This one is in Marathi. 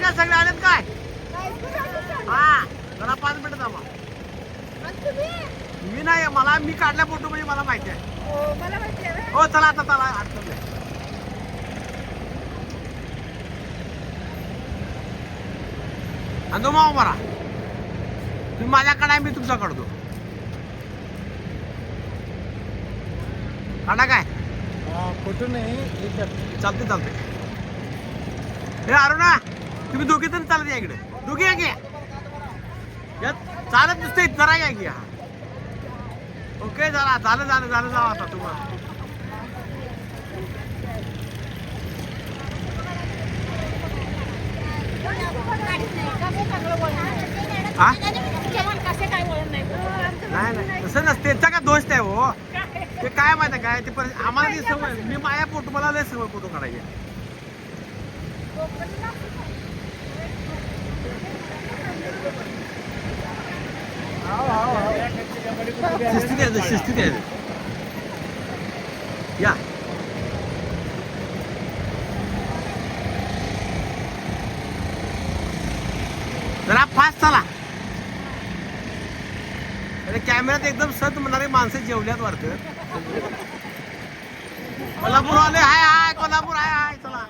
का सगळे आलेत काय? हा जरा 5 मिनिटं थांबा. मी नाही मी काढल्या फोटो म्हणजे मला माहिती आहे. हो चला आता चला अडचण नाही. अंदो माव बरा तुम्ही माझ्याकडे आहे मी तुमचा काढतो. काढा काय फोटो नाही चालते चालते. हे अरुणा तुम्ही दोघे जण चालत या इकडे दोघे या की चालत नुसते जरा या की. ओके जरा झालं जावा आता तुम्हाला. नाही तसं नसते त्याचा काय दोष नाही हो. ते काय माहिती आहे काय ते आम्हाला ती सवय मी माझ्या फोटो मला लय सवय फोटो काढायचे. शिस्तीत यायचं या. जरा फास्ट चला. अरे कॅमेऱ्यात एकदम सत म्हणणारे माणसं जेवल्यात वाटतं. कोल्हापूर आले हाय हाय कोल्हापूर हाय हाय चला.